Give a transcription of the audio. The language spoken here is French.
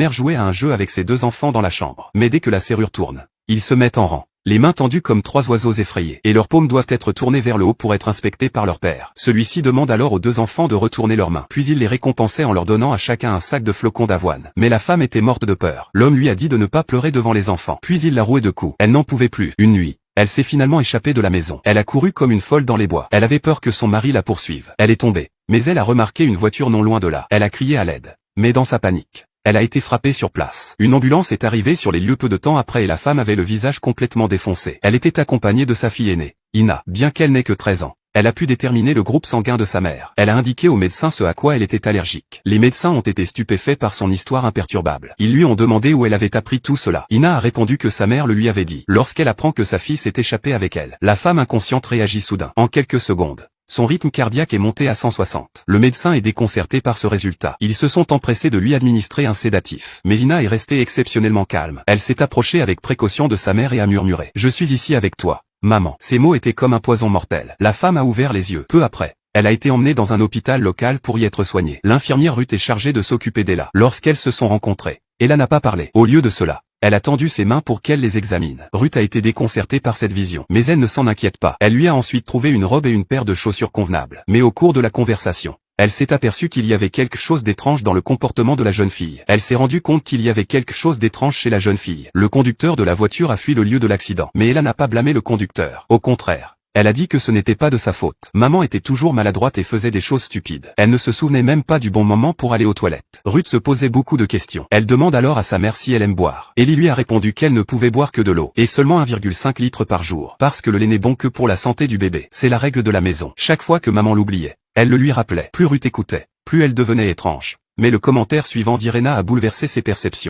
mère jouait à un jeu avec ses 2 enfants dans la chambre. Mais dès que la serrure tourne, ils se mettent en rang, les mains tendues comme 3 oiseaux effrayés, et leurs paumes doivent être tournées vers le haut pour être inspectées par leur père. Celui-ci demande alors aux 2 enfants de retourner leurs mains, puis il les récompensait en leur donnant à chacun un sac de flocons d'avoine. Mais la femme était morte de peur. L'homme lui a dit de ne pas pleurer devant les enfants, puis il l'a rouée de coups. Elle n'en pouvait plus. Une nuit, elle s'est finalement échappée de la maison. Elle a couru comme une folle dans les bois. Elle avait peur que son mari la poursuive. Elle est tombée, mais elle a remarqué une voiture non loin de là. Elle a crié à l'aide. Mais dans sa panique, elle a été frappée sur place. Une ambulance est arrivée sur les lieux peu de temps après et la femme avait le visage complètement défoncé. Elle était accompagnée de sa fille aînée, Ina. Bien qu'elle n'ait que 13 ans, elle a pu déterminer le groupe sanguin de sa mère. Elle a indiqué aux médecins ce à quoi elle était allergique. Les médecins ont été stupéfaits par son histoire imperturbable. Ils lui ont demandé où elle avait appris tout cela. Ina a répondu que sa mère le lui avait dit. Lorsqu'elle apprend que sa fille s'est échappée avec elle, la femme inconsciente réagit soudain. En quelques secondes, son rythme cardiaque est monté à 160. Le médecin est déconcerté par ce résultat. Ils se sont empressés de lui administrer un sédatif. Mais Ina est restée exceptionnellement calme. Elle s'est approchée avec précaution de sa mère et a murmuré « Je suis ici avec toi, maman ». Ces mots étaient comme un poison mortel. La femme a ouvert les yeux. Peu après, elle a été emmenée dans un hôpital local pour y être soignée. L'infirmière Ruth est chargée de s'occuper d'Ella. Lorsqu'elles se sont rencontrées, Ella n'a pas parlé. Au lieu de cela, elle a tendu ses mains pour qu'elle les examine. Ruth a été déconcertée par cette vision. Mais elle ne s'en inquiète pas. Elle lui a ensuite trouvé une robe et une paire de chaussures convenables. Mais au cours de la conversation, elle s'est aperçue qu'il y avait quelque chose d'étrange dans le comportement de la jeune fille. Elle s'est rendue compte qu'il y avait quelque chose d'étrange chez la jeune fille. Le conducteur de la voiture a fui le lieu de l'accident. Mais Ella n'a pas blâmé le conducteur. Au contraire, elle a dit que ce n'était pas de sa faute. Maman était toujours maladroite et faisait des choses stupides. Elle ne se souvenait même pas du bon moment pour aller aux toilettes. Ruth se posait beaucoup de questions. Elle demande alors à sa mère si elle aime boire. Ellie lui a répondu qu'elle ne pouvait boire que de l'eau, et seulement 1,5 litres par jour, parce que le lait n'est bon que pour la santé du bébé. C'est la règle de la maison. Chaque fois que maman l'oubliait, elle le lui rappelait. Plus Ruth écoutait, plus elle devenait étrange. Mais le commentaire suivant d'Irena a bouleversé ses perceptions.